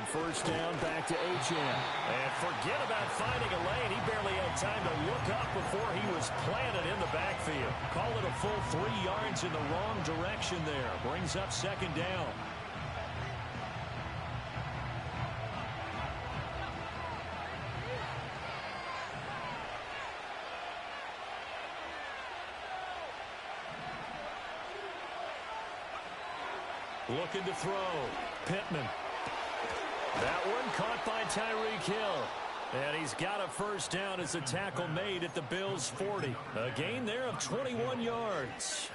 On first down, back to Achane. And forget about finding a lane. He barely had time to look up before he was planted in the backfield. Call it a full 3 yards in the wrong direction there. Brings up second down. Looking to throw. Pittman. That one caught by Tyreek Hill. And he's got a first down as a tackle made at the Bills' 40. A gain there of 21 yards.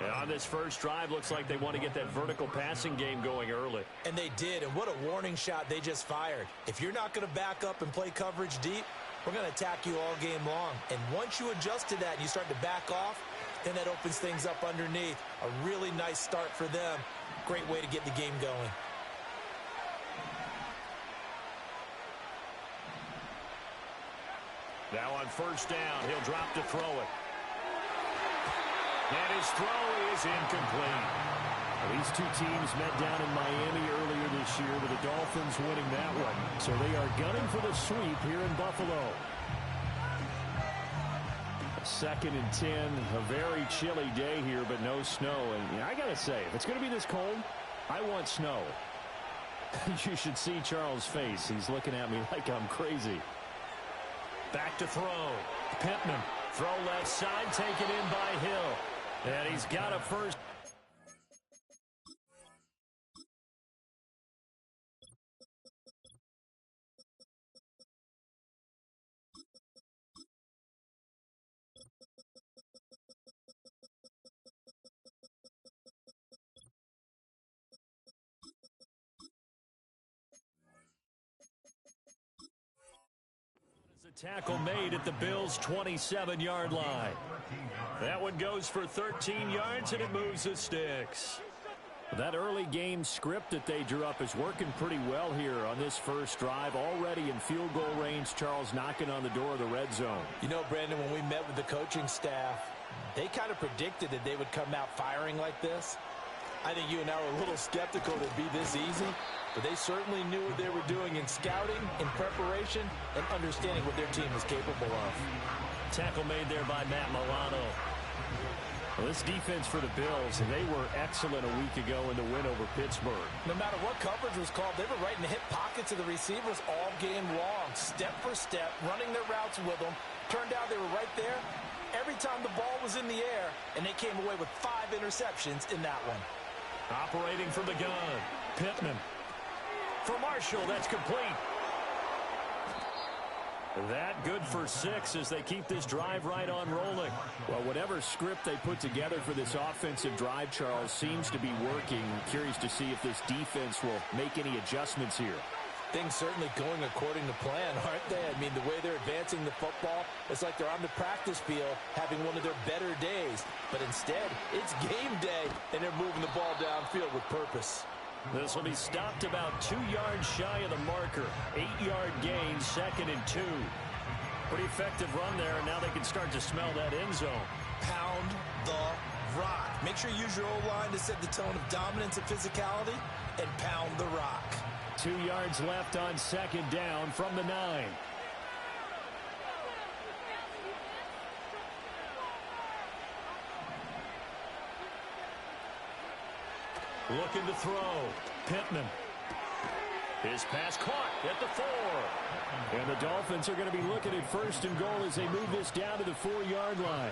And on this first drive, looks like they want to get that vertical passing game going early. And they did, and what a warning shot they just fired. If you're not going to back up and play coverage deep, we're going to attack you all game long. And once you adjust to that and you start to back off, then that opens things up underneath. A really nice start for them. Great way to get the game going. Now on first down, he'll drop to throw it. And his throw is incomplete. Well, these two teams met down in Miami earlier this year with the Dolphins winning that one. So they are gunning for the sweep here in Buffalo. 2nd and 10, a very chilly day here, but no snow. And I got to say, if it's going to be this cold, I want snow. You should see Charles' face. He's looking at me like I'm crazy. Back to throw. Pittman. Throw left side, taken in by Hill. And he's got a first. Tackle made at the Bills' 27-yard line. That one goes for 13 yards, and it moves the sticks. That early game script that they drew up is working pretty well here on this first drive. Already in field goal range, Charles knocking on the door of the red zone. You know, Brandon, when we met with the coaching staff, they kind of predicted that they would come out firing like this. I think you and I were a little skeptical that it'd be this easy. But they certainly knew what they were doing in scouting, in preparation, and understanding what their team was capable of. Tackle made there by Matt Milano. Well, this defense for the Bills, they were excellent a week ago in the win over Pittsburgh. No matter what coverage was called, they were right in the hip pockets of the receivers all game long, step for step, running their routes with them. Turned out they were right there every time the ball was in the air, and they came away with 5 interceptions in that one. Operating from the gun, Pittman. For Marshall, that's complete. That good for 6 as they keep this drive right on rolling. Well, whatever script they put together for this offensive drive, Charles, seems to be working. Curious to see if this defense will make any adjustments here. Things certainly going according to plan, aren't they? I mean, the way they're advancing the football, it's like they're on the practice field having one of their better days. But instead, it's game day, and they're moving the ball downfield with purpose. This will be stopped about 2 yards shy of the marker. 8-yard gain, 2nd and 2. Pretty effective run there, and now they can start to smell that end zone. Pound the rock. Make sure you use your O-line to set the tone of dominance and physicality, and pound the rock. 2 yards left on 2nd down from the 9. Looking to throw. Pittman. His pass caught at the 4. And the Dolphins are going to be looking at 1st and goal as they move this down to the 4-yard line.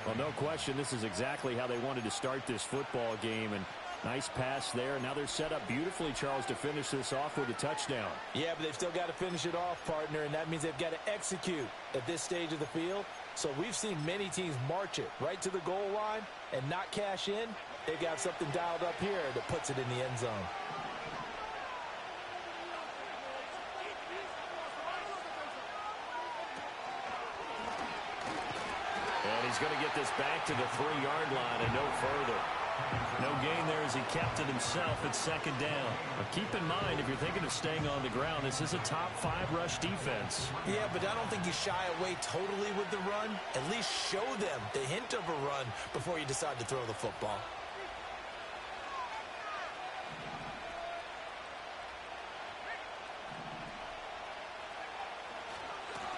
Well, no question, this is exactly how they wanted to start this football game. And nice pass there. Now they're set up beautifully, Charles, to finish this off with a touchdown. Yeah, but they've still got to finish it off, partner, and that means they've got to execute at this stage of the field. So we've seen many teams march it right to the goal line and not cash in. They've got something dialed up here that puts it in the end zone. And he's going to get this back to the 3-yard line and no further. No gain there as he kept it himself at 2nd down. But keep in mind, if you're thinking of staying on the ground, this is a top 5 rush defense. Yeah, but I don't think you shy away totally with the run. At least show them the hint of a run before you decide to throw the football.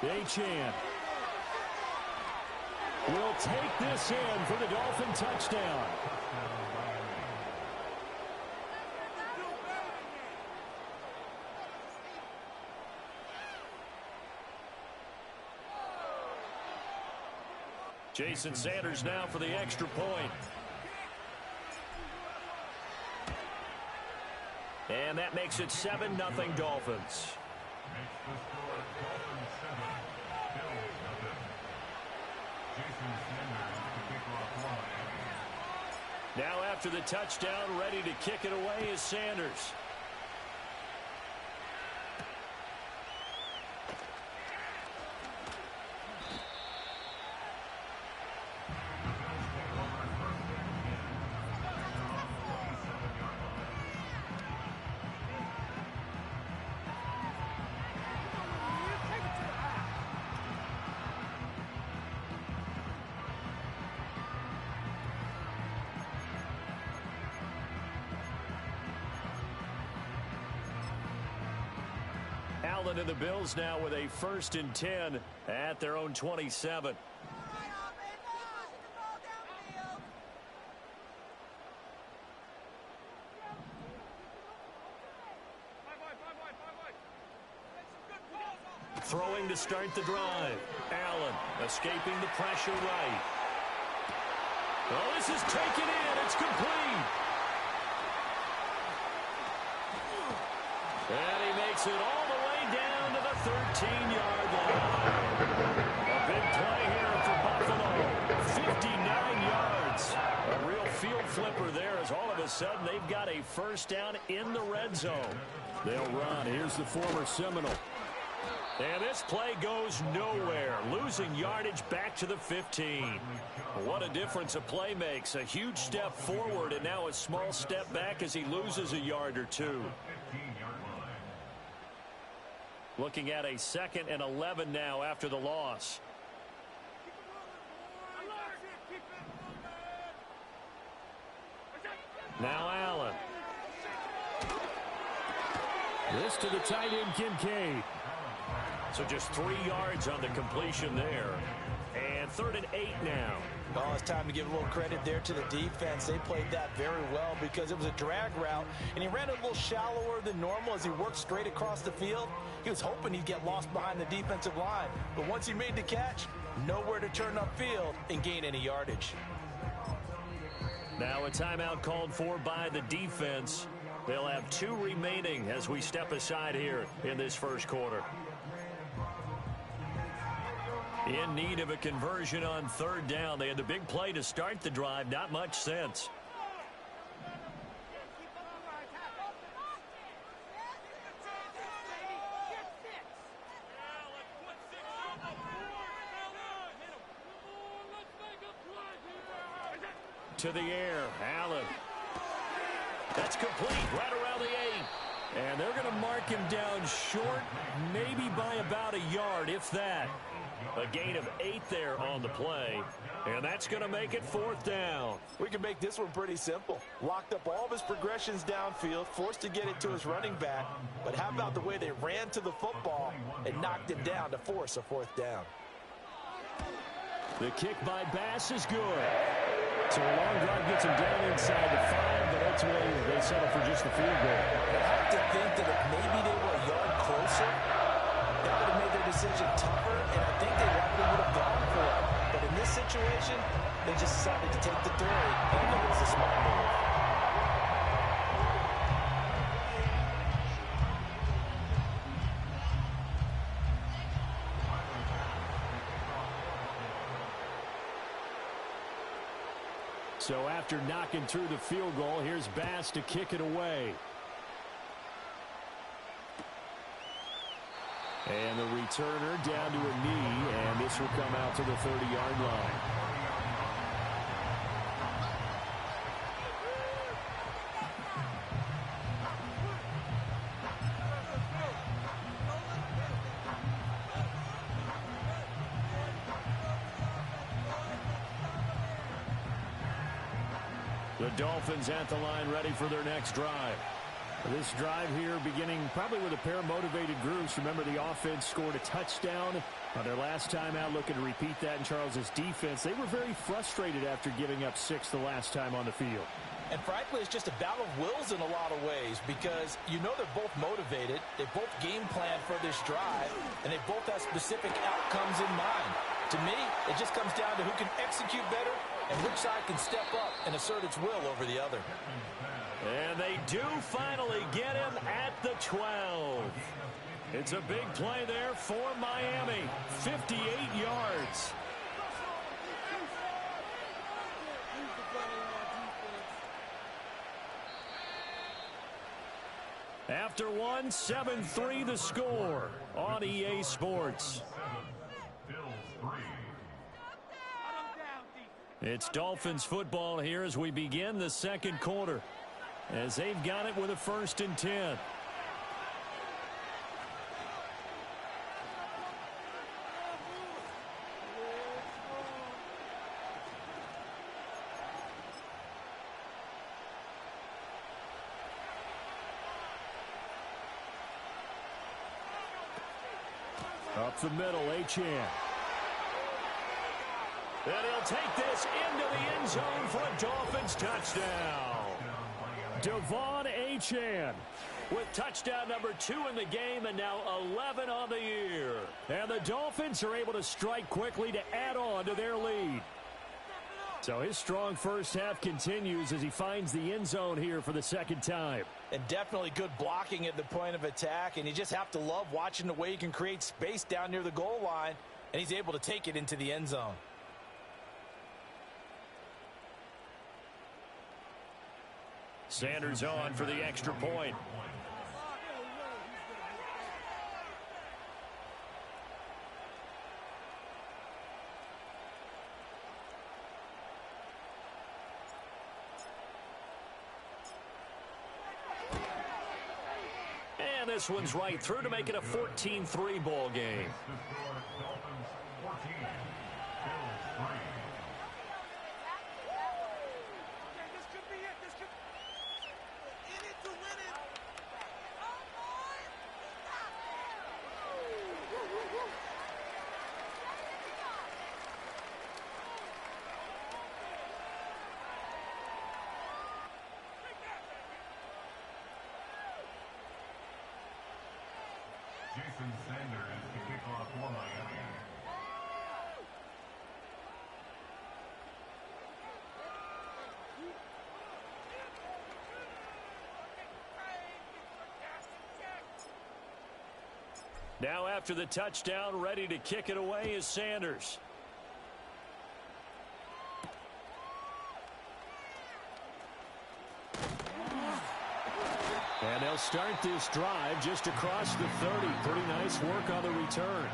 Achane will take this in for the Dolphin touchdown. Jason Sanders now for the extra point. And that makes it 7-0 Dolphins. Now after the touchdown, ready to kick it away is Sanders. Allen and the Bills now with a 1st and 10 at their own 27. Throwing to start the drive. Allen escaping the pressure right. Oh, this is taken in. It's complete. And he makes it all the way down to the 13-yard line. A big play here for Buffalo. 59 yards. A real field flipper there as all of a sudden they've got a 1st down in the red zone. They'll run. Here's the former Seminole. And this play goes nowhere. Losing yardage back to the 15. What a difference a play makes. A huge step forward and now a small step back as he loses a yard or two. Looking at a 2nd and 11 now after the loss. Now Allen. This to the tight end, Kincaid. So just 3 yards on the completion there. And 3rd and 8 now. Oh, it's time to give a little credit there to the defense. They played that very well because it was a drag route, and he ran a little shallower than normal as he worked straight across the field. He was hoping he'd get lost behind the defensive line, but once he made the catch, nowhere to turn upfield and gain any yardage. Now a timeout called for by the defense. They'll have 2 remaining as we step aside here in this 1st quarter. In need of a conversion on 3rd down. They had the big play to start the drive. Not much sense. To the air. Allen. That's complete. Right around the 8. And they're going to mark him down short, maybe by about a yard, if that. A gain of 8 there on the play, and that's going to make it 4th down. We can make this one pretty simple. Locked up all of his progressions downfield, forced to get it to his running back, but how about the way they ran to the football and knocked him down to force a 4th down? The kick by Bass is good. So a long drive gets him down inside the 5, but ultimately they settle for just the field goal. I have to think that if maybe they were a yard closer, that would have made their decision tougher, and I think they likely would have gone for it. But in this situation, they just decided to take the 3, and it was a smart move. So after knocking through the field goal, here's Bass to kick it away. And the returner down to a knee, and this will come out to the 30-yard line. The Dolphins at the line ready for their next drive. This drive here beginning probably with a pair of motivated groups. Remember, the offense scored a touchdown On their last time out, looking to repeat that in Charles's defense, they were very frustrated after giving up 6 the last time on the field. And frankly, it's just a battle of wills in a lot of ways because you know they're both motivated, they both game plan for this drive, and they both have specific outcomes in mind. To me, it just comes down to who can execute better and which side can step up and assert its will over the other. And they do finally get him at the 12. It's a big play there for Miami. 58 yards. After one, 7-3 the score on EA Sports. It's Dolphins football here as we begin the second quarter, as they've got it with a 1st and 10. Up the middle, Achane. And he'll take this into the end zone for a Dolphins touchdown. Devon Achane with touchdown number 2 in the game and now 11 on the year. And the Dolphins are able to strike quickly to add on to their lead. So his strong first half continues as he finds the end zone here for the second time. And definitely good blocking at the point of attack, and you just have to love watching the way he can create space down near the goal line, and he's able to take it into the end zone. Sanders on for the extra point. And this one's right through to make it a 14-3 ball game. Jason Sanders to kick off for Miami. Now after the touchdown, ready to kick it away is Sanders. And they'll start this drive just across the 30. Pretty nice work on the return.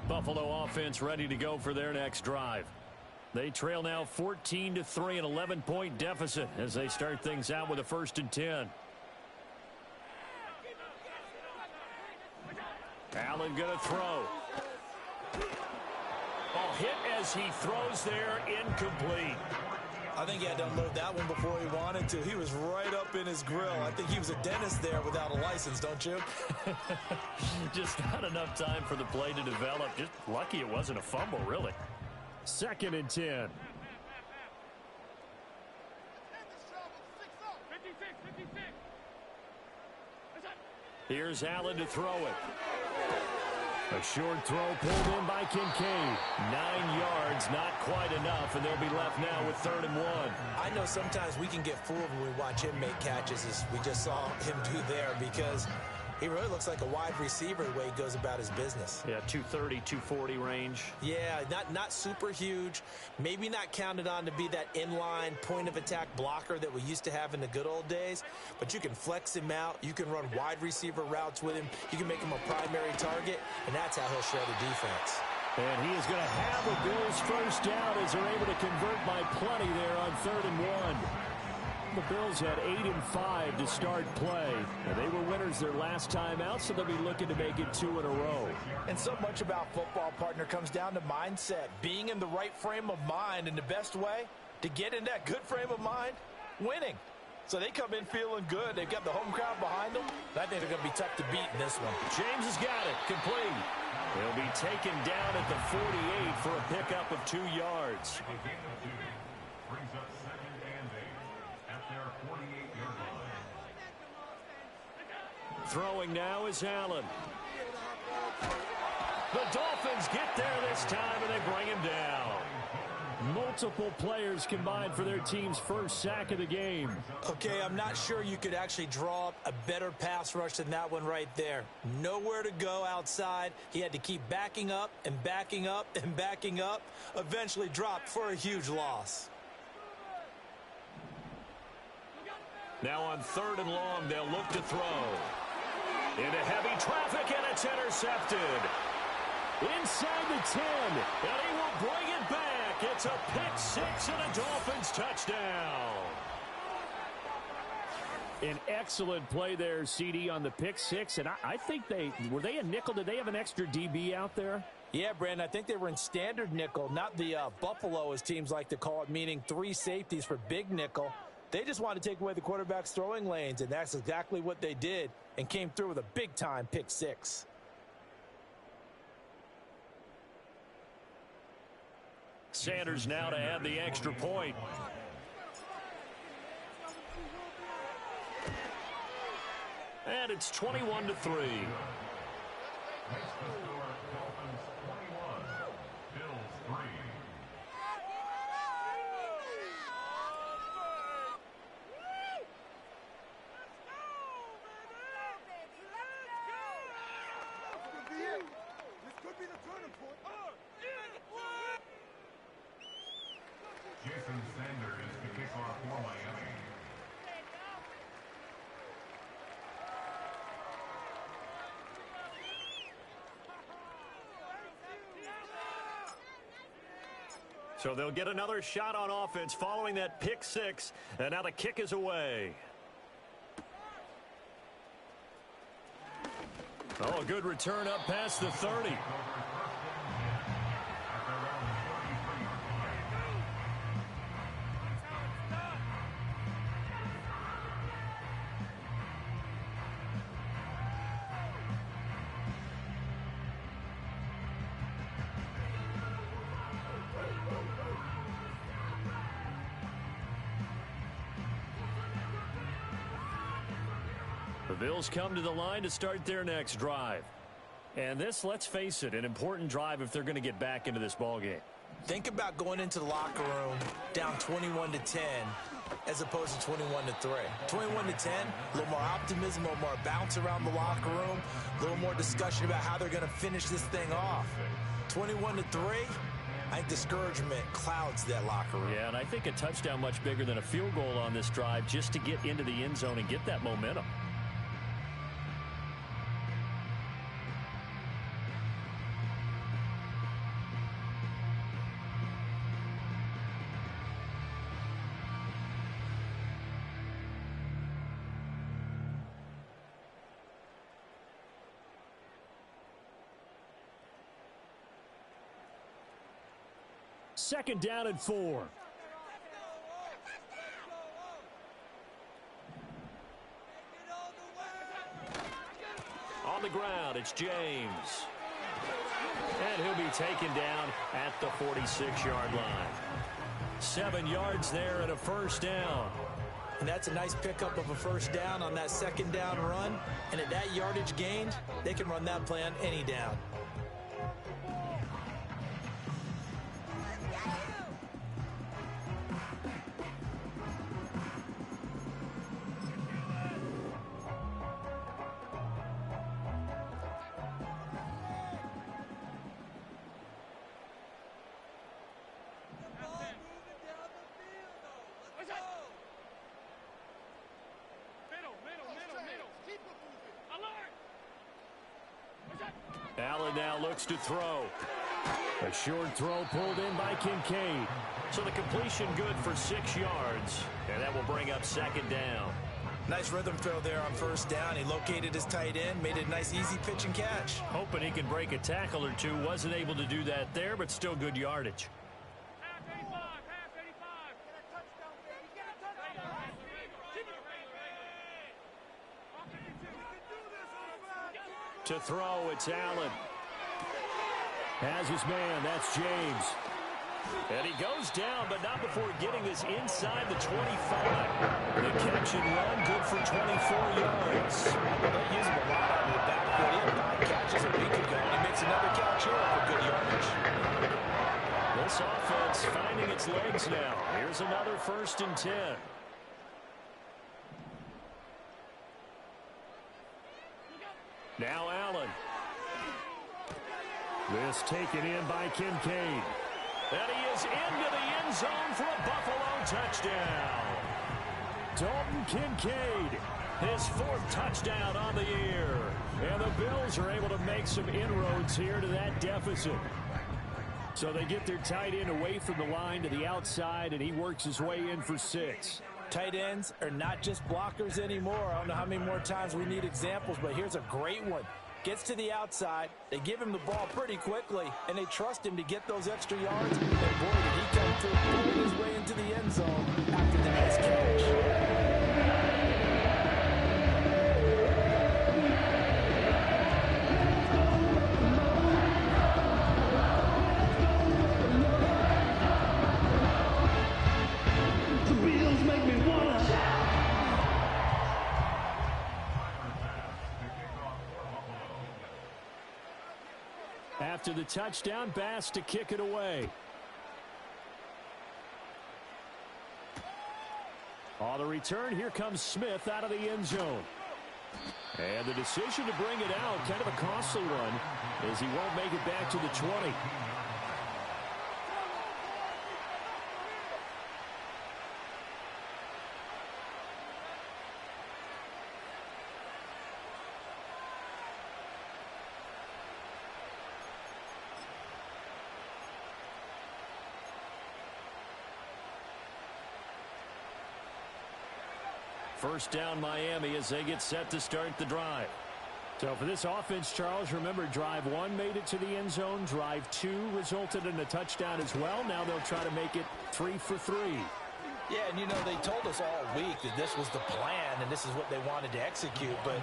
Buffalo offense ready to go for their next drive. They trail now 14-3, an 11-point deficit as they start things out with a 1st and 10. Allen going to throw. Ball hit as he throws there, incomplete. I think he had to unload that one before he wanted to. He was right up in his grill. I think he was a dentist there without a license, don't you? Just not enough time for the play to develop. Just lucky it wasn't a fumble, really. 2nd and 10. Here's Allen to throw it. A short throw pulled in by Kincaid. 9 yards, not quite enough, and they'll be left now with 3rd and 1. I know sometimes we can get fooled when we watch him make catches, as we just saw him do there, because he really looks like a wide receiver the way he goes about his business. Yeah, 230, 240 range. Yeah, not super huge. Maybe not counted on to be that inline point-of-attack blocker that we used to have in the good old days. But you can flex him out. You can run wide receiver routes with him. You can make him a primary target, and that's how he'll shred a defense. And he is going to have the Bills first down as they're able to convert by plenty there on 3rd and 1. the Bills had 8-5 to start play. And they were winners their last time out, so they'll be looking to make it 2 in a row. And so much about football, partner, comes down to mindset. Being in the right frame of mind, and the best way to get in that good frame of mind, winning. So they come in feeling good. They've got the home crowd behind them. I think they're going to be tough to beat in this one. James has got it. Complete. He'll be taken down at the 48 for a pickup of 2 yards. Brings up 2nd and 8 at their 48-yard line. Throwing now is Allen. The Dolphins get there this time, and they bring him down. Multiple players combined for their team's first sack of the game. Okay, I'm not sure you could actually draw up a better pass rush than that one right there. Nowhere to go outside. He had to keep backing up and backing up and backing up. Eventually dropped for a huge loss. Now on 3rd and long, they'll look to throw. Into heavy traffic, and it's intercepted. Inside the 10. And he will bring it back. It's a pick-6 and a Dolphins touchdown. An excellent play there, CD, on the pick-6. And I think were they a nickel? Did they have an extra DB out there? Yeah, Brandon, I think they were in standard nickel, not the Buffalo, as teams like to call it, meaning 3 safeties for big nickel. They just wanted to take away the quarterback's throwing lanes, and that's exactly what they did, and came through with a big-time pick-6. Sanders now to add the extra point. And it's 21-3. Makes the score Dolphins 21, Bills 3. Jason Sanders to kick off for Miami. So they'll get another shot on offense following that pick-6, and now the kick is away. Oh, a good return up past the 30. The Bills come to the line to start their next drive. And this, let's face it, an important drive if they're going to get back into this ballgame. Think about going into the locker room down 21-10 as opposed to 21-3. 21-10, a little more optimism, a little more bounce around the locker room, a little more discussion about how they're going to finish this thing off. 21-3, I think discouragement clouds that locker room. Yeah, and I think a touchdown much bigger than a field goal on this drive just to get into the end zone and get that momentum. Second down and 4. On the ground, it's James. And he'll be taken down at the 46-yard line. 7 yards there and a first down. And that's a nice pickup of a first down on that second down run. And at that yardage gained, they can run that play on any down. Allen now looks to throw. A short throw pulled in by Kincaid. So the completion good for 6 yards, and that will bring up second down. Nice rhythm throw there on first down. He located his tight end, made it a nice easy pitch and catch. Hoping he can break a tackle or two. Wasn't able to do that there, but still good yardage. To throw, it's Allen. Has his man, that's James. And he goes down, but not before getting this inside the 25. The catch and run, good for 24 yards. They use him a lot out of the backfield. He had 5 catches a week ago, and he makes another catch here for good yardage. This offense finding its legs now. Here's another 1st and 10. Now Allen. This taken in by Kincaid. And he is into the end zone for a Buffalo touchdown. Dalton Kincaid. His 4th touchdown on the year. And the Bills are able to make some inroads here to that deficit. So they get their tight end away from the line to the outside, and he works his way in for 6. Tight ends are not just blockers anymore. I don't know how many more times we need examples, but here's a great one. Gets to the outside, they give him the ball pretty quickly, and they trust him to get those extra yards. And boy, did he come through, pulling his way into the end zone after the nice catch. After the touchdown, Bass to kick it away. On the return, here comes Smith out of the end zone. And the decision to bring it out, kind of a costly one, as he won't make it back to the 20. First down Miami as they get set to start the drive. So for this offense, Charles, remember drive 1 made it to the end zone. Drive 2 resulted in a touchdown as well. Now they'll try to make it 3 for 3. Yeah, and you know, they told us all week that this was the plan and this is what they wanted to execute, but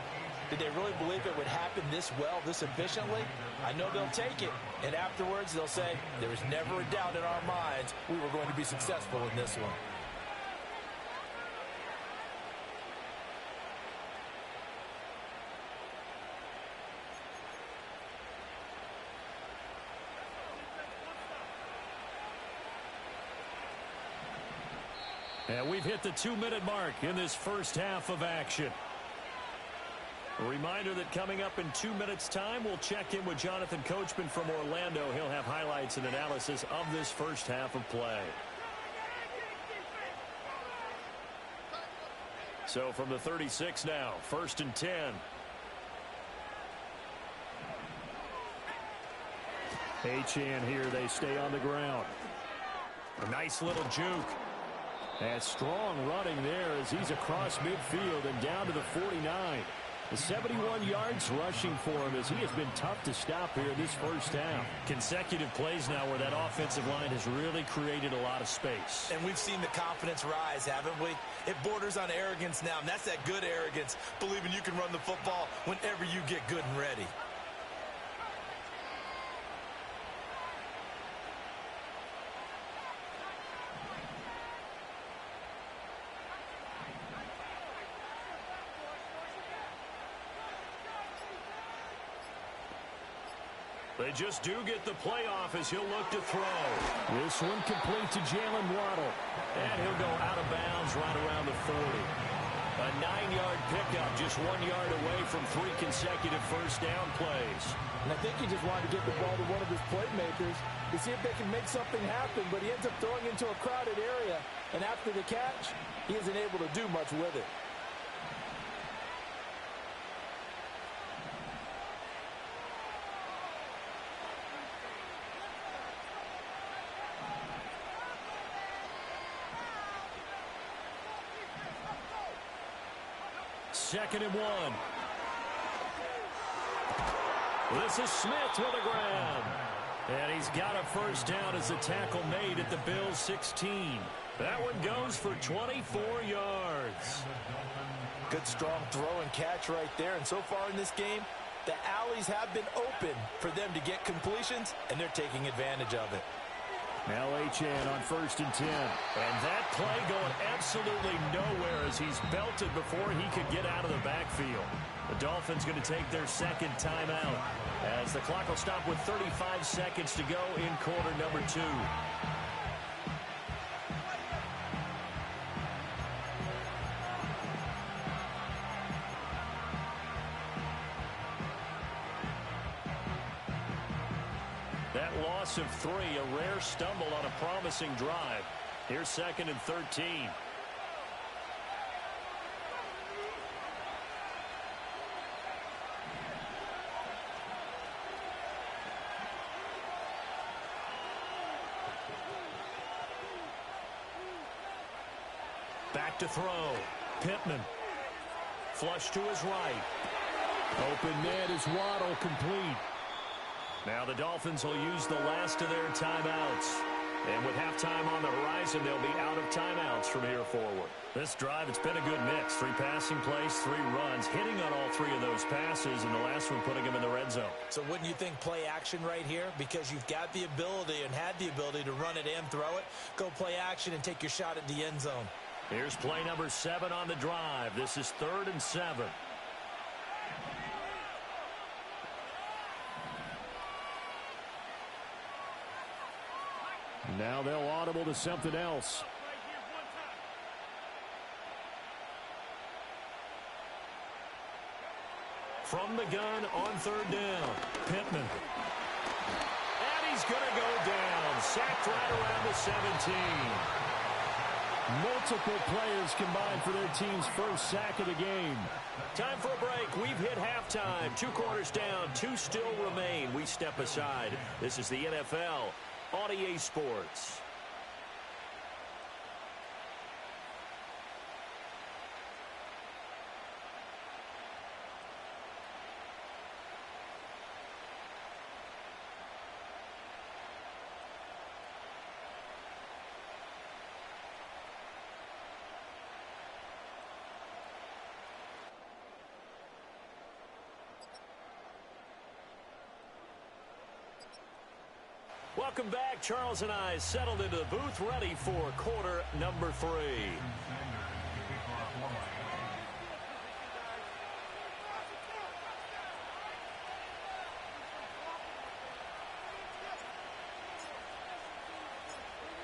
did they really believe it would happen this well, this efficiently? I know they'll take it, and afterwards they'll say, there was never a doubt in our minds we were going to be successful in this one. And we've hit the 2-minute mark in this first half of action. A reminder that coming up in 2 minutes' time, we'll check in with Jonathan Coachman from Orlando. He'll have highlights and analysis of this first half of play. So from the 36 now, 1st and 10. Achane here, they stay on the ground. A nice little juke. And strong running there as he's across midfield and down to the 49. The 71 yards rushing for him as he has been tough to stop here this first half. Consecutive plays now where that offensive line has really created a lot of space. And we've seen the confidence rise, haven't we? It borders on arrogance now, and that's that good arrogance, believing you can run the football whenever you get good and ready. They just do get the playoff as he'll look to throw. This one complete to Jalen Waddle. And he'll go out of bounds right around the 40. A 9-yard pickup, just 1 yard away from 3 consecutive first down plays. And I think he just wanted to get the ball to one of his playmakers to see if they can make something happen, but he ends up throwing into a crowded area. And after the catch, he isn't able to do much with it. 2nd and 1. This is Smith with a grab. And he's got a first down as a tackle made at the Bills' 16. That one goes for 24 yards. Good strong throw and catch right there. And so far in this game, the alleys have been open for them to get completions, and they're taking advantage of it. Now Achane on 1st and 10. And that play going absolutely nowhere as he's belted before he could get out of the backfield. The Dolphins going to take their 2nd timeout as the clock will stop with 35 seconds to go in quarter number 2. That loss of 3, a rare stumble on a promising drive. Here's 2nd and 13. Back to throw. Pittman. Flush to his right. Open net is Waddle, complete. Now the Dolphins will use the last of their timeouts. And with halftime on the horizon, they'll be out of timeouts from here forward. This drive, it's been a good mix. 3 passing plays, 3 runs, hitting on all 3 of those passes, and the last one putting them in the red zone. So wouldn't you think play action right here? Because you've got the ability and had the ability to run it and throw it. Go play action and take your shot at the end zone. Here's play number 7 on the drive. This is 3rd and 7. Now they'll audible to something else. From the gun on 3rd down. Pittman. And he's going to go down. Sacked right around the 17. Multiple players combined for their team's first sack of the game. Time for a break. We've hit halftime. 2 quarters down. 2 still remain. We step aside. This is the NFL on EA Sports. Welcome back. Charles and I settled into the booth, ready for quarter number 3.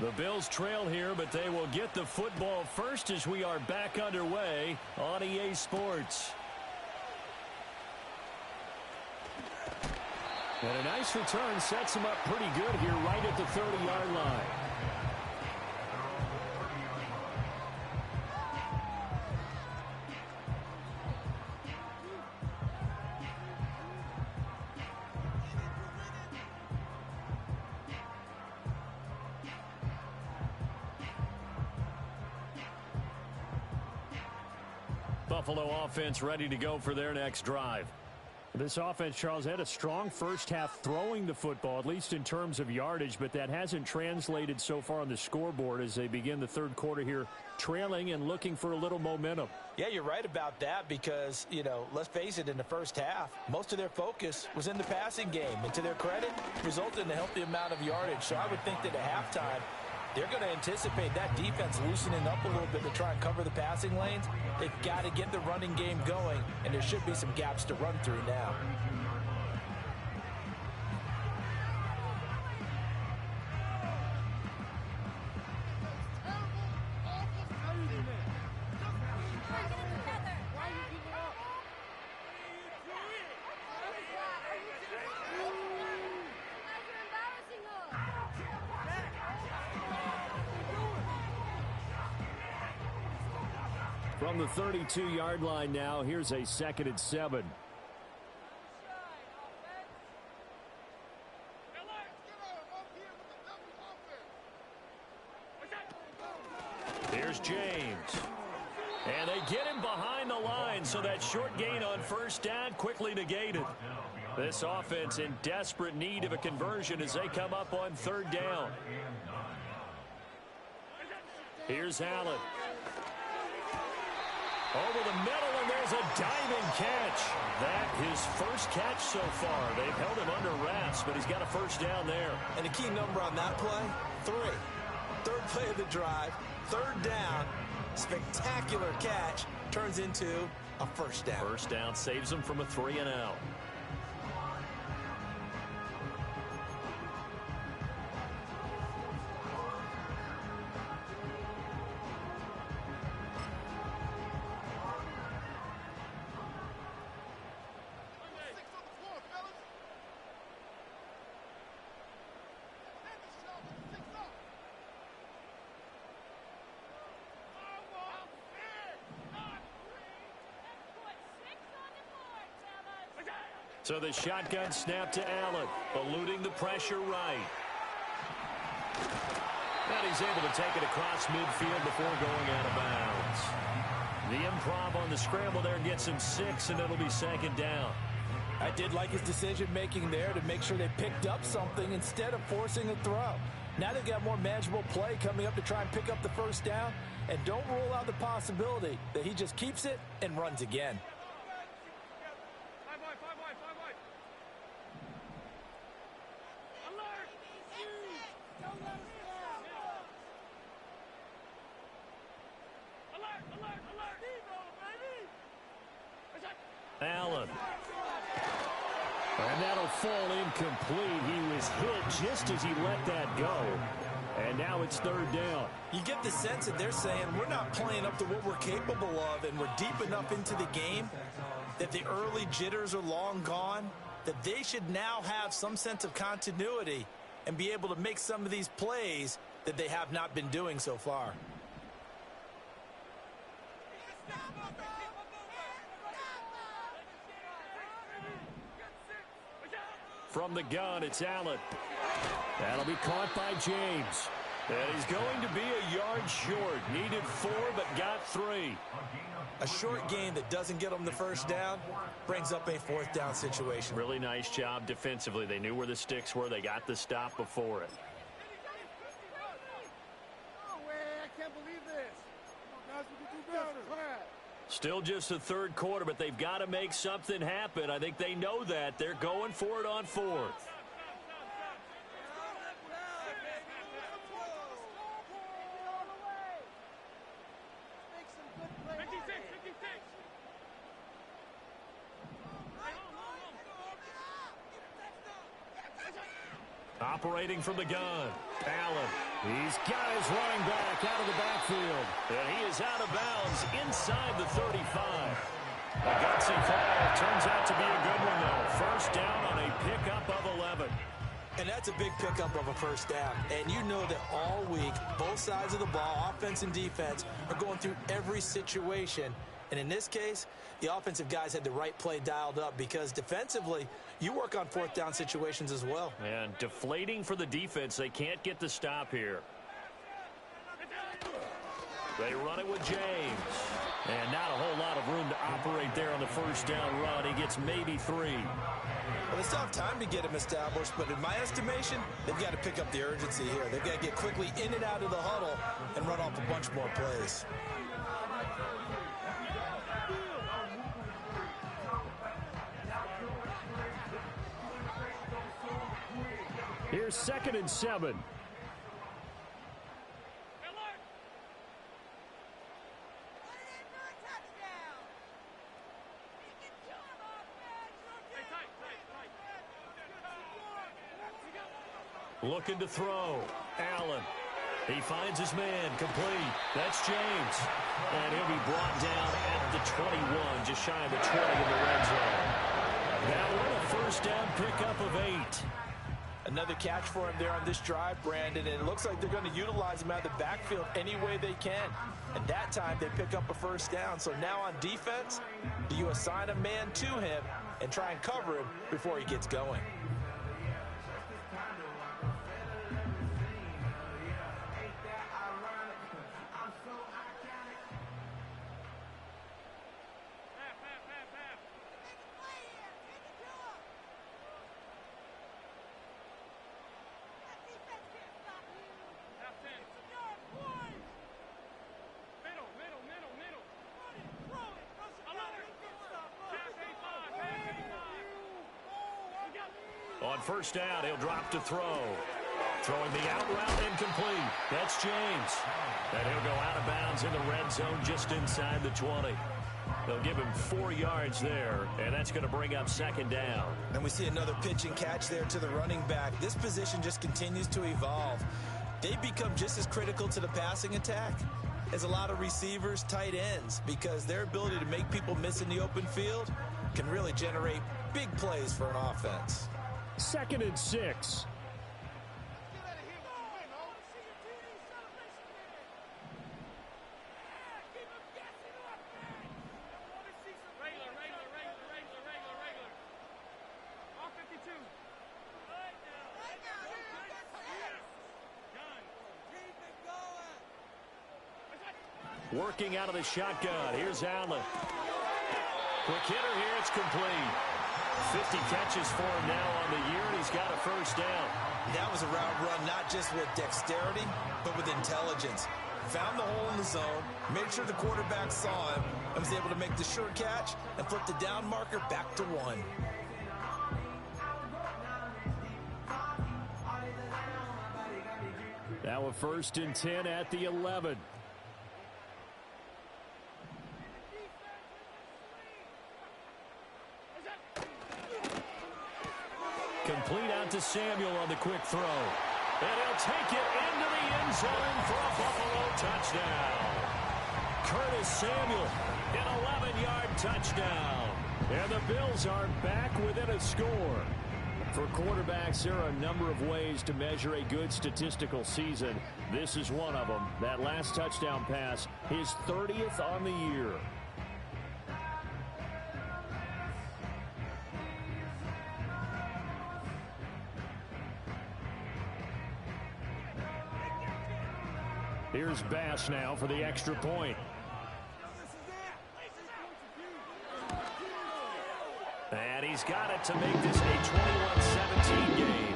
The Bills trail here, but they will get the football first as we are back underway on EA Sports. And a nice return sets him up pretty good here right at the 30-yard line. Buffalo offense ready to go for their next drive. This offense, Charles, had a strong first half throwing the football, at least in terms of yardage, but that hasn't translated so far on the scoreboard as they begin the 3rd quarter here trailing and looking for a little momentum. Yeah, you're right about that because, you know, let's face it, in the first half, most of their focus was in the passing game. And to their credit, resulted in a healthy amount of yardage. So I would think that at halftime, they're going to anticipate that defense loosening up a little bit to try and cover the passing lanes. They've got to get the running game going, and there should be some gaps to run through now. From the 32-yard line now, here's a 2nd and 7. Here's James. And they get him behind the line, so that short gain on first down quickly negated. This offense in desperate need of a conversion as they come up on third down. Here's Allen. Over the middle, and there's a diving catch. That his first catch so far. They've held him under wraps, but he's got a first down there. And the key number on that play, 3. Third play of the drive, third down, spectacular catch, turns into a first down. First down saves them from a 3-and-out. So the shotgun snap to Allen, eluding the pressure right. And he's able to take it across midfield before going out of bounds. The improv on the scramble there gets him 6, and it'll be second down. I did like his decision-making there to make sure they picked up something instead of forcing a throw. Now they've got more manageable play coming up to try and pick up the first down, and don't rule out the possibility that he just keeps it and runs again. Allen. And that'll fall incomplete. He was hit just as he let that go. And now it's third down. You get the sense that they're saying we're not playing up to what we're capable of, and we're deep enough into the game that the early jitters are long gone, that they should now have some sense of continuity and be able to make some of these plays that they have not been doing so far. From the gun, it's Allen. That'll be caught by James. And he's going to be a yard short. Needed 4, but got 3. A short gain that doesn't get them the first down brings up a fourth down situation. Really nice job defensively. They knew where the sticks were. They got the stop before it. Still just the third quarter, but they've got to make something happen. I think they know that. They're going for it on fourth. Operating from the gun, Allen. He's got his running back out of the backfield. And he is out of bounds inside the 35. A gutsy call. Turns out to be a good one, though. First down on a pickup of 11. And that's a big pickup of a first down. And you know that all week, both sides of the ball, offense and defense, are going through every situation. And in this case, the offensive guys had the right play dialed up because defensively, you work on fourth down situations as well. And deflating for the defense. They can't get the stop here. They run it with James. And not a whole lot of room to operate there on the first down run. He gets maybe 3. Well, they still have time to get him established, but in my estimation, they've got to pick up the urgency here. They've got to get quickly in and out of the huddle and run off a bunch more plays. Here's 2nd and 7. Looking to throw. Allen. He finds his man. Complete. That's James. And he'll be brought down at the 21, just shy of the 20 in the red zone. Now we're a first down pickup of 8. Another catch for him there on this drive, Brandon, and it looks like they're going to utilize him out of the backfield any way they can. And that time they pick up a first down. So now on defense, do you assign a man to him and try and cover him before he gets going? On first down, he'll drop to throw. Throwing the out route incomplete. That's James. And he'll go out of bounds in the red zone just inside the 20. They'll give him 4 yards there, and that's going to bring up second down. And we see another pitch and catch there to the running back. This position just continues to evolve. They become just as critical to the passing attack as a lot of receivers, tight ends, because their ability to make people miss in the open field can really generate big plays for an offense. 2nd and 6. Working out of the shotgun. Here's Allen. Quick hitter here. It's complete. 50 catches for him now on the year, and he's got a first down. That was a route run not just with dexterity, but with intelligence. Found the hole in the zone, made sure the quarterback saw him, and was able to make the sure catch and flip the down marker back to 1. Now a 1st and 10 at the 11. Complete out to Samuel on the quick throw. And he'll take it into the end zone for a Buffalo touchdown. Curtis Samuel, an 11-yard touchdown. And the Bills are back within a score. For quarterbacks, there are a number of ways to measure a good statistical season. This is one of them. That last touchdown pass, his 30th on the year. Here's Bass now for the extra point. And he's got it to make this a 21-17 game.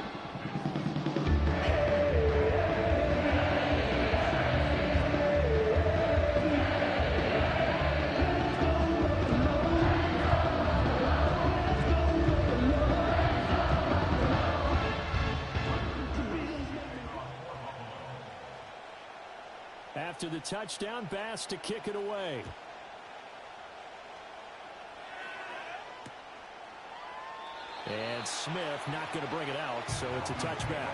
After the touchdown, Bass to kick it away. And Smith not going to bring it out, so it's a touchback.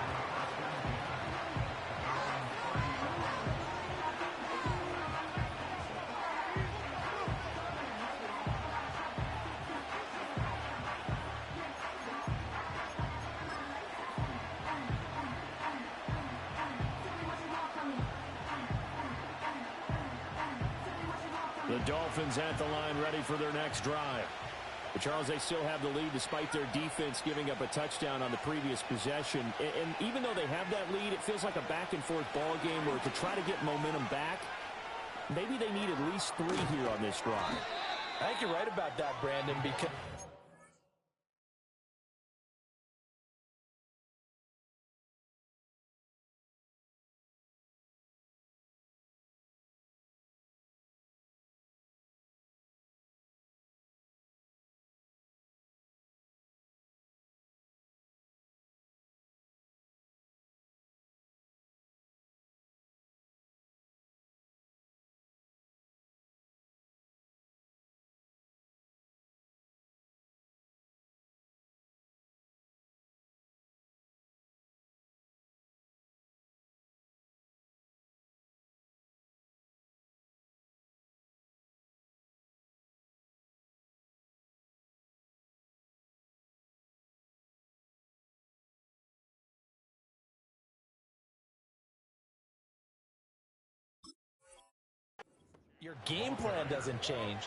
The Dolphins at the line, ready for their next drive. But Charles, they still have the lead despite their defense giving up a touchdown on the previous possession. And even though they have that lead, it feels like a back-and-forth ball game where to try to get momentum back, maybe they need at least 3 here on this drive. I think you're right about that, Brandon, because your game plan doesn't change.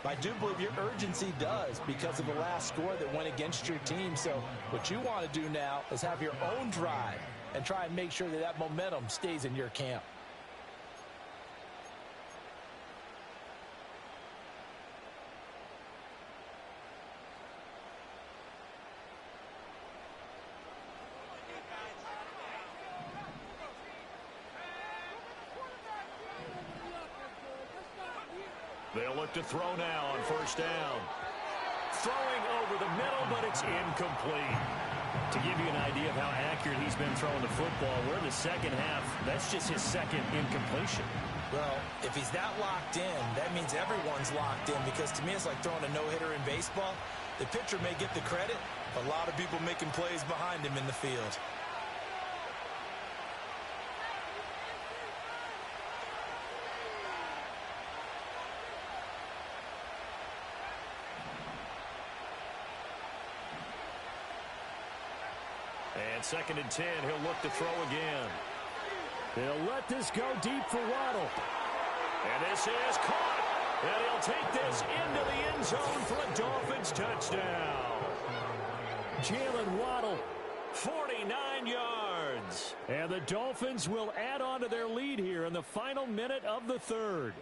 I do believe your urgency does because of the last score that went against your team. So what you want to do now is have your own drive and try and make sure that that momentum stays in your camp. They'll look to throw now on first down. Throwing over the middle, but it's incomplete. To give you an idea of how accurate he's been throwing the football, we're in the second half. That's just his second incompletion. Well, if he's that locked in, that means everyone's locked in, because to me it's like throwing a no-hitter in baseball. The pitcher may get the credit, but a lot of people making plays behind him in the field. And 2nd and 10, he'll look to throw again. They'll let this go deep for Waddle. And this is caught. And he'll take this into the end zone for a Dolphins touchdown. Jalen Waddle. 49 yards. And the Dolphins will add on to their lead here in the final minute of the third.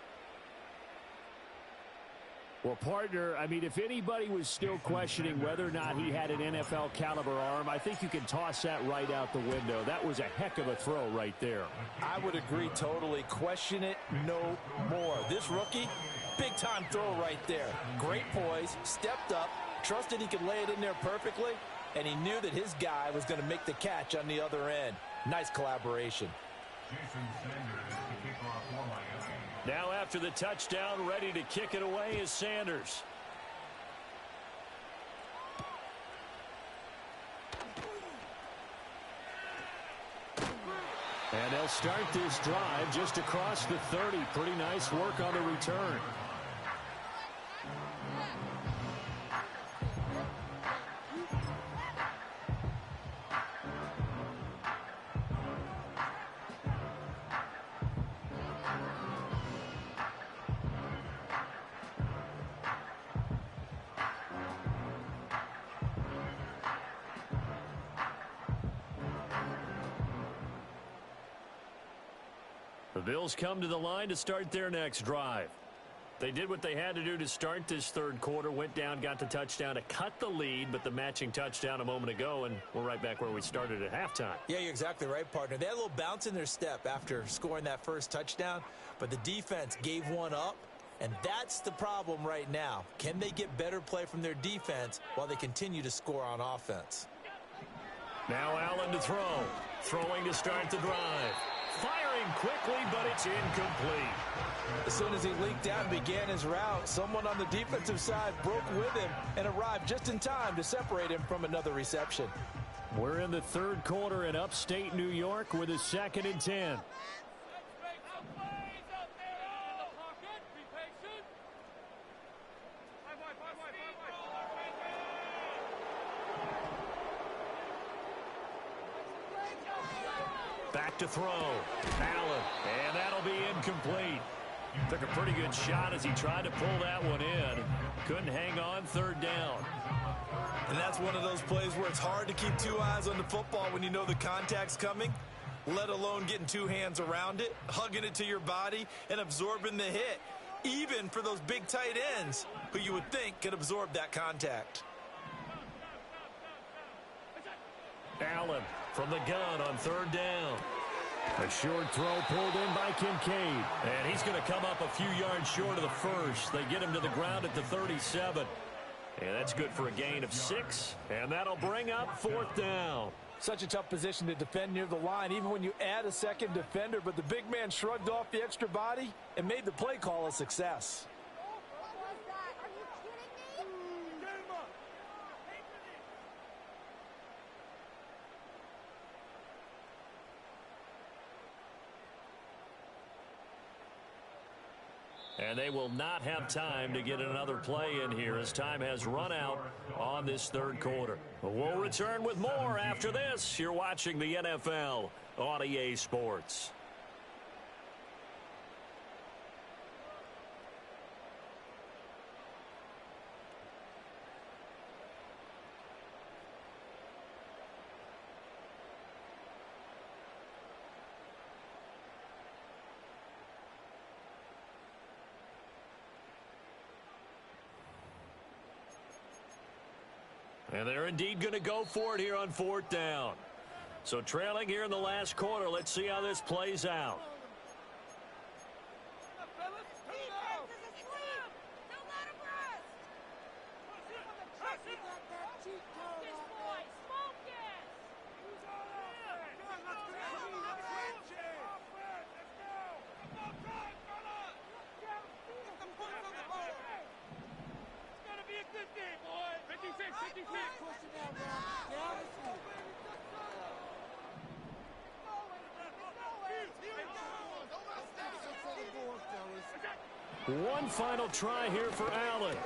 Well, partner, I mean, if anybody was still questioning whether or not he had an NFL caliber arm, I think you can toss that right out the window. That was a heck of a throw right there. I would agree totally. Question it no more. This rookie, big-time throw right there. Great poise, stepped up, trusted he could lay it in there perfectly, and he knew that his guy was going to make the catch on the other end. Nice collaboration. Jason Sanders, the kickoff for Miami. Now after the touchdown, ready to kick it away is Sanders. And they'll start this drive just across the 30. Pretty nice work on the return. The Bills come to the line to start their next drive. They did what they had to do to start this third quarter, went down, got the touchdown to cut the lead, but the matching touchdown a moment ago, and we're right back where we started at halftime. Yeah, you're exactly right, partner. They had a little bounce in their step after scoring that first touchdown, but the defense gave one up, and that's the problem right now. Can they get better play from their defense while they continue to score on offense? Now Allen to throw. Throwing to start the drive. Firing quickly, but it's incomplete. As soon as he leaked out and began his route, someone on the defensive side broke with him and arrived just in time to separate him from another reception. We're in the third quarter in upstate New York with a 2nd and 10. Back to throw. Allen. And that'll be incomplete. Took a pretty good shot as he tried to pull that one in. Couldn't hang on, third down. And that's one of those plays where it's hard to keep two eyes on the football when you know the contact's coming, let alone getting two hands around it, hugging it to your body, and absorbing the hit, even for those big tight ends who you would think could absorb that contact. Allen from the gun on third down. A short throw pulled in by Kincaid. And he's going to come up a few yards short of the first. They get him to the ground at the 37. And that's good for a gain of 6. And that'll bring up 4th down. Such a tough position to defend near the line, even when you add a second defender. But the big man shrugged off the extra body and made the play call a success. And they will not have time to get another play in here as time has run out on this third quarter. We'll return with more after this. You're watching the NFL on EA Sports. And they're indeed going to go for it here on 4th down. So trailing here in the last quarter, let's see how this plays out. One final try here for Allen.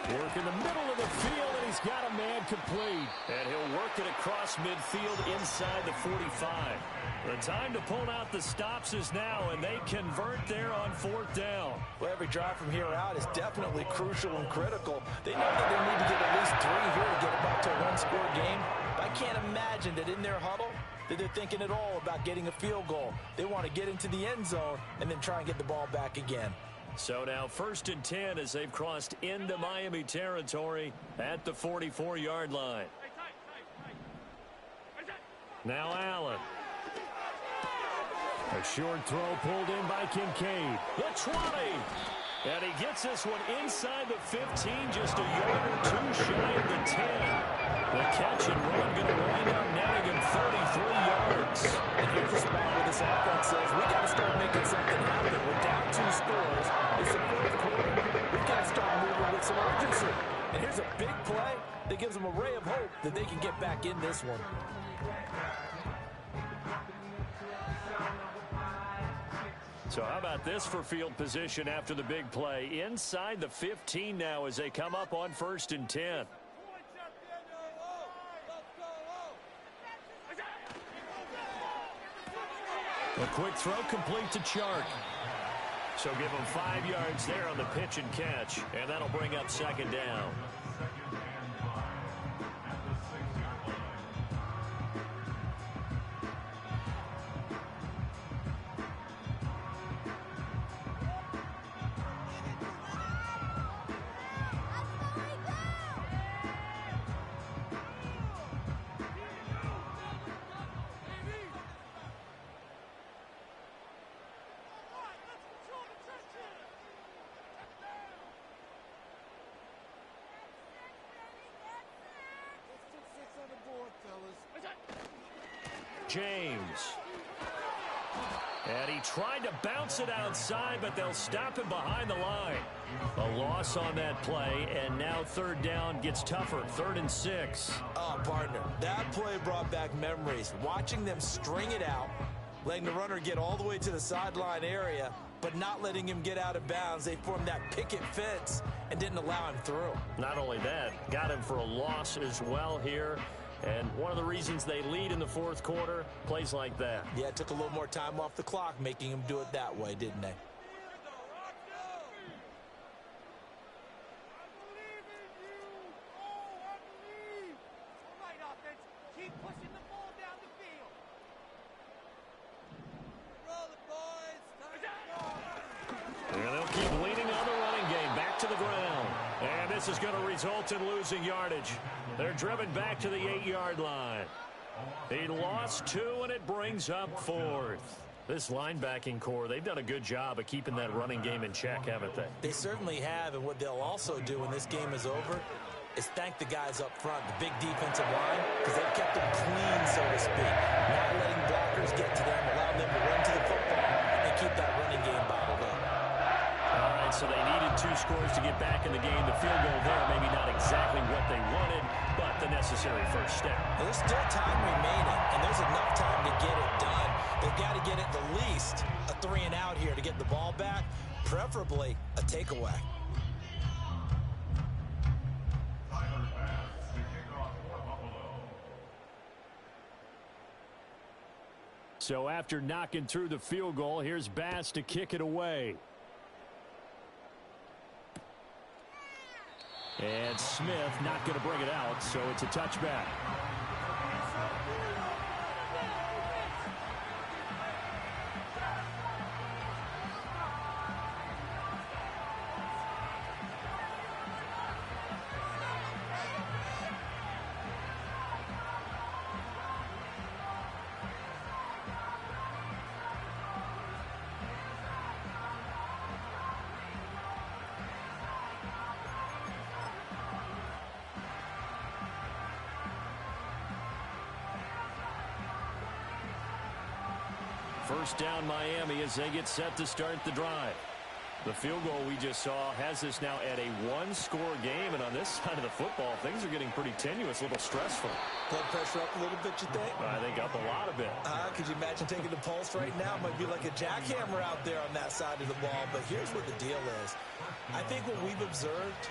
Work in the middle of the field, and he's got a man complete. And he'll work it across midfield inside the 45. The time to pull out the stops is now, and they convert there on 4th down. Well, every drive from here out is definitely crucial and critical. They know that they need to get at least 3 here to get it back to a one-score game. But I can't imagine that in their huddle that they're thinking at all about getting a field goal. They want to get into the end zone and then try and get the ball back again. So now 1st and 10 as they've crossed into Miami territory at the 44-yard line. Now Allen. A short throw pulled in by Kincaid. The 20. And he gets this one inside the 15, just a yard or 2 shy of the 10. The catch and run going to wind up netting him 33 yards. And here's the spot where this offense says, we got to start making something happen. We're down 2 scores. It's the 4th quarter. We've got to start moving with some urgency. And here's a big play that gives them a ray of hope that they can get back in this one. So how about this for field position after the big play? Inside the 15 now as they come up on 1st and 10. A quick throw complete to Chark. So give him 5 yards there on the pitch and catch. And that'll bring up 2nd down. James. And he tried to bounce it outside, but they'll stop him behind the line. A loss on that play, and now 3rd down gets tougher. 3rd and 6. Oh, partner, that play brought back memories. Watching them string it out, letting the runner get all the way to the sideline area, but not letting him get out of bounds. They formed that picket fence and didn't allow him through. Not only that, got him for a loss as well here. And one of the reasons they lead in the 4th quarter, plays like that. Yeah, it took a little more time off the clock, making him do it that way, didn't they? And they'll keep leaning on the running game. Back to the ground. And this is going to result in losing yardage. They're driven back to the 8-yard line. He lost 2, and it brings up 4th. This linebacking core, they've done a good job of keeping that running game in check, haven't they? They certainly have, and what they'll also do when this game is over is thank the guys up front, the big defensive line, because they've kept them clean, so to speak. Not letting blockers get to them, allowing them to run to the football and keep that running game bottled up. All right, so they needed 2 scores to get back in the game. The field goal there, maybe not exactly what they wanted, but the necessary first step. There's still time remaining, and there's enough time to get it done. They've got to get at the least a 3 and out here to get the ball back, preferably a takeaway. So after knocking through the field goal, here's Bass to kick it away. And Smith not going to bring it out, so it's a touchback. First down Miami as they get set to start the drive. The field goal we just saw has us now at a one-score game, and on this side of the football, things are getting pretty tenuous, a little stressful. Blood pressure up a little bit, you think? I think up a lot of it. Could you imagine taking the pulse right now? Might be like a jackhammer out there on that side of the ball. But here's what the deal is. I think what we've observed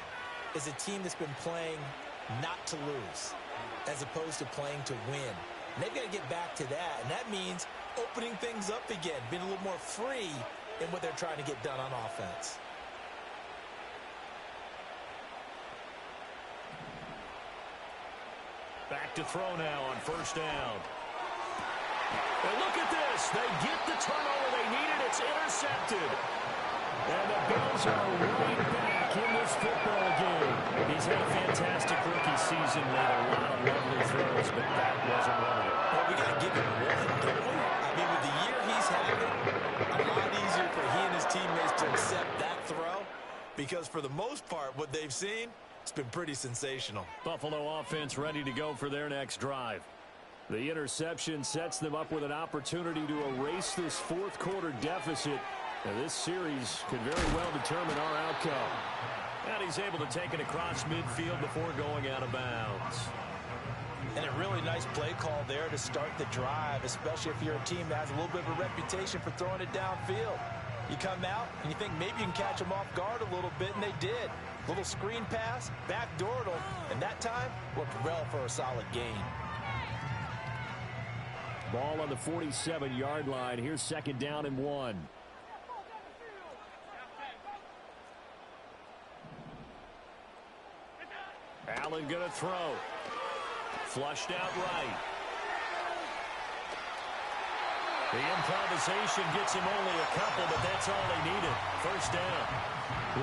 is a team that's been playing not to lose as opposed to playing to win. And they've got to get back to that, and that means opening things up again, being a little more free in what they're trying to get done on offense. Back to throw now on first down. And look at this. They get the turnover they needed. It's intercepted. And the Bills are right back in this football game. He's had a fantastic rookie season, made a lot of lovely throws, but that wasn't one of them. Well, we got to give him one, don't we? I mean, with the year he's having, a lot easier for he and his teammates to accept that throw, because for the most part, what they've seen, it's been pretty sensational. Buffalo offense ready to go for their next drive. The interception sets them up with an opportunity to erase this fourth quarter deficit. Now, this series could very well determine our outcome. And he's able to take it across midfield before going out of bounds. And a really nice play call there to start the drive, especially if you're a team that has a little bit of a reputation for throwing it downfield. You come out and you think maybe you can catch them off guard a little bit, and they did. Little screen pass, backdoored them, and that time worked well for a solid gain. Ball on the 47-yard line. Here's second down and 1. Allen going to throw. Flushed out right. The improvisation gets him only a couple, but that's all they needed. First down.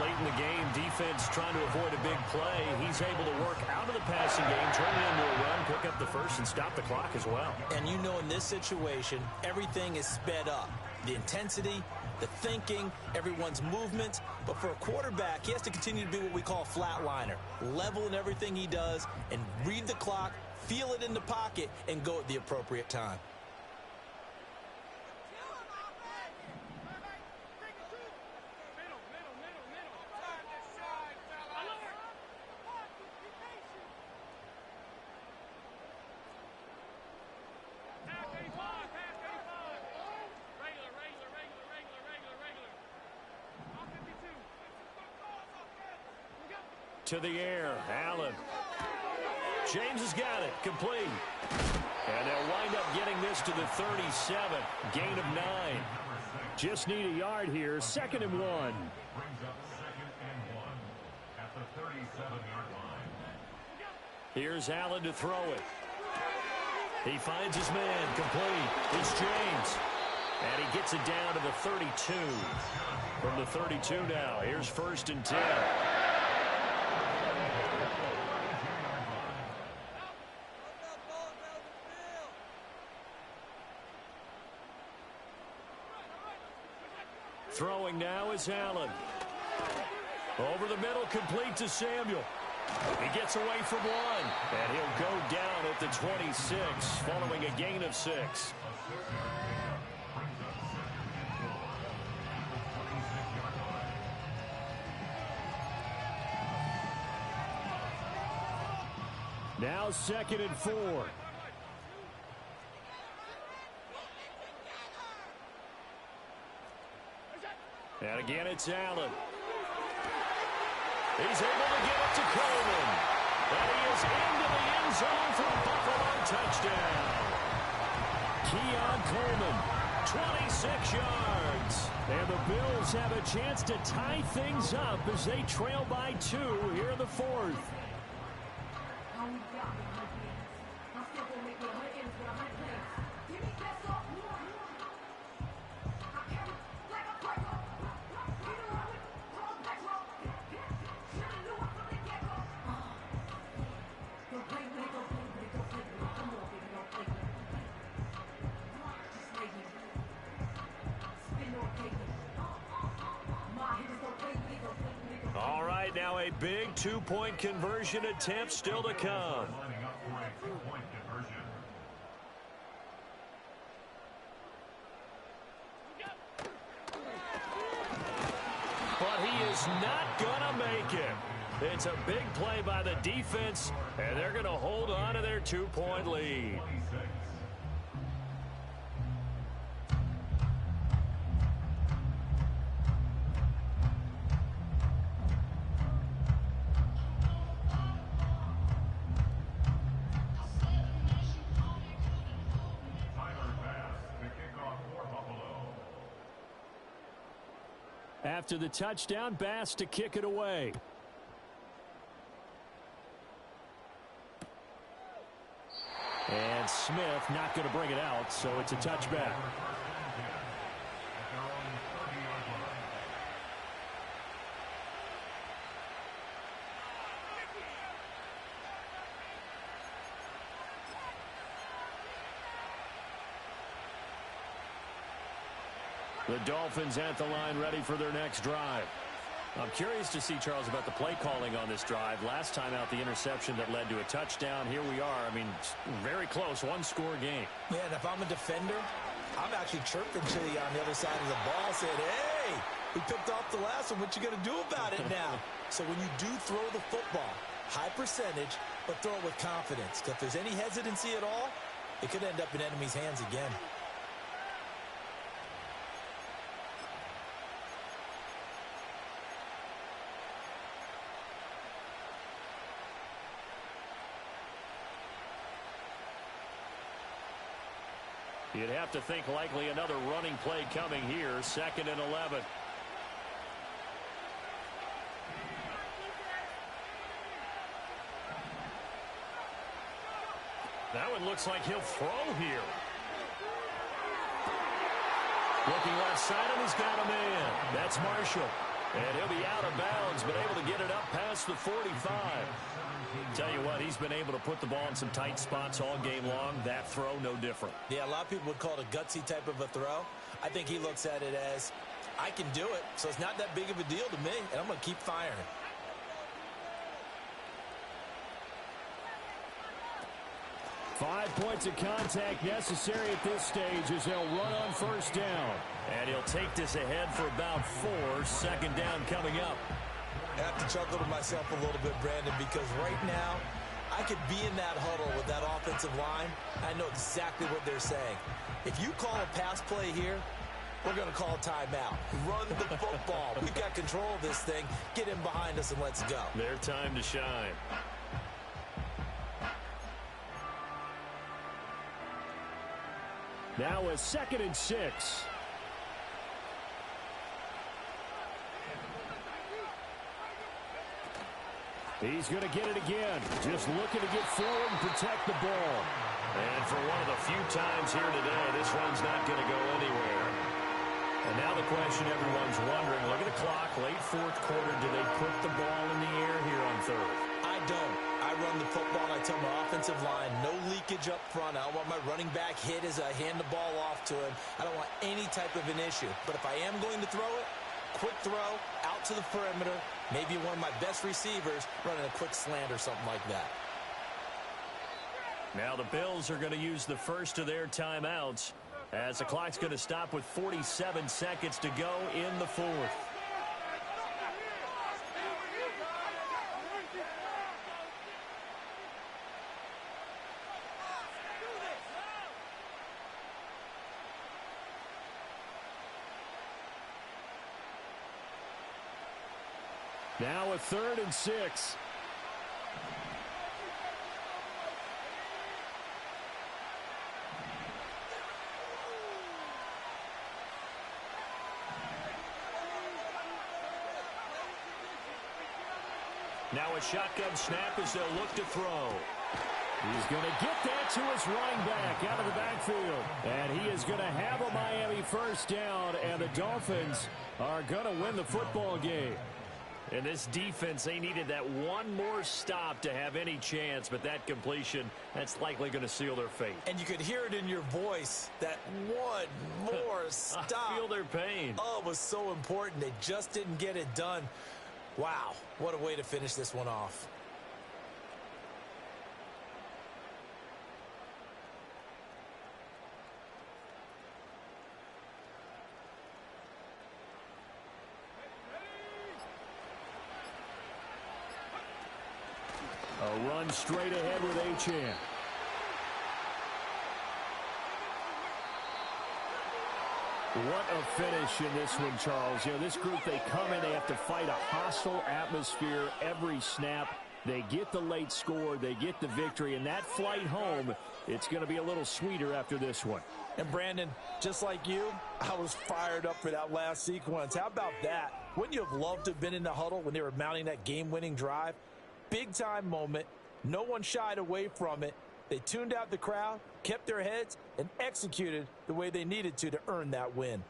Late in the game, defense trying to avoid a big play. He's able to work out of the passing game, turn it into a run, pick up the first, and stop the clock as well. And you know in this situation, everything is sped up. The intensity, the thinking, everyone's movements. But for a quarterback, he has to continue to be what we call a flatliner. Level in everything he does and read the clock, feel it in the pocket, and go at the appropriate time. To the air, Allen. James has got it, complete. And they'll wind up getting this to the 37, gain of 9. Just need a yard here, second and 1. Brings up second and 1 at the 37-yard line. Here's Allen to throw it. He finds his man, complete. It's James. And he gets it down to the 32. From the 32 now, here's first and 10. Throwing now is Allen. Over the middle, complete to Samuel. He gets away from one, and he'll go down at the 26, following a gain of 6. Now second and 4. And again, it's Allen. He's able to get it to Coleman. And he is into the end zone for a Buffalo touchdown. Keon Coleman, 26 yards. and the Bills have a chance to tie things up as they trail by 2 here in the fourth. All right, now a big two-point conversion attempt still to come. Lining up for a 2-point conversion. is not going to make it. It's a big play by the defense, and they're going to hold on to their 2-point lead. After the touchdown, Bass to kick it away. And Smith not going to bring it out, so it's a touchback. The Dolphins at the line, ready for their next drive. I'm curious to see, Charles, about the play calling on this drive. Last time out, the interception that led to a touchdown. Here we are. I mean, very close, one-score game. Yeah, and if I'm a defender, I'm actually chirping Chili on the other side of the ball, saying, hey, we picked off the last one. What you going to do about it now? So when you do throw the football, high percentage, but throw it with confidence. Because if there's any hesitancy at all, it could end up in enemy's hands again. You'd have to think likely another running play coming here, 2nd and 11. That one looks like he'll throw here. Looking left side, and he's got a man. That's Marshall. And he'll be out of bounds, but able to get it up past the 45. Tell you what, he's been able to put the ball in some tight spots all game long. That throw, no different. Yeah, a lot of people would call it a gutsy type of a throw. I think he looks at it as, I can do it, so it's not that big of a deal to me, and I'm going to keep firing. Five points of contact necessary at this stage as they'll run on first down. And he'll take this ahead for about 4. 2nd down coming up. I have to chuckle to myself a little bit, Brandon, because right now I could be in that huddle with that offensive line. I know exactly what they're saying. If you call a pass play here, we're going to call a timeout. Run the football. We've got control of this thing. Get in behind us and let's go. Their time to shine. Now a 2nd and 6. He's going to get it again. Just looking to get forward and protect the ball. And for one of the few times here today, this one's not going to go anywhere. And now the question everyone's wondering, look at the clock, late 4th quarter, do they put the ball in the air here on 3rd? I don't. I run the football, and I tell my offensive line, no leakage up front. I don't want my running back hit as I hand the ball off to him. I don't want any type of an issue. But if I am going to throw it, quick throw, out to the perimeter, maybe one of my best receivers running a quick slant or something like that. Now the Bills are going to use the first of their timeouts as the clock's going to stop with 47 seconds to go in the 4th. Now a 3rd and 6. Now a shotgun snap as they'll look to throw. He's going to get that to his running back out of the backfield. And he is going to have a Miami first down, and the Dolphins are going to win the football game. And this defense, they needed that one more stop to have any chance, but that completion, that's likely going to seal their fate. And you could hear it in your voice, that one more stop. I feel their pain. Oh, it was so important. They just didn't get it done. Wow, what a way to finish this one off. A run straight ahead with Achane. What a finish in this one, Charles. You know, this group, they come in, they have to fight a hostile atmosphere every snap. They get the late score, they get the victory, and that flight home, it's going to be a little sweeter after this one. And Brandon, just like you, I was fired up for that last sequence. How about that? Wouldn't you have loved to have been in the huddle when they were mounting that game-winning drive? Big-time moment. No one shied away from it. They tuned out the crowd, kept their heads, and executed the way they needed to earn that win.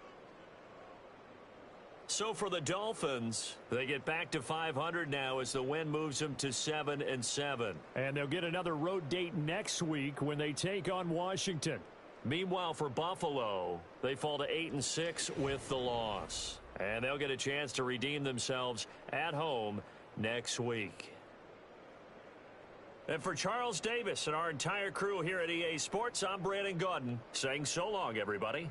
So for the Dolphins, they get back to 500 now as the win moves them to 7-7. And they'll get another road date next week when they take on Washington. Meanwhile, for Buffalo, they fall to 8-6 with the loss. And they'll get a chance to redeem themselves at home next week. And for Charles Davis and our entire crew here at EA Sports, I'm Brandon Gaudin saying so long, everybody.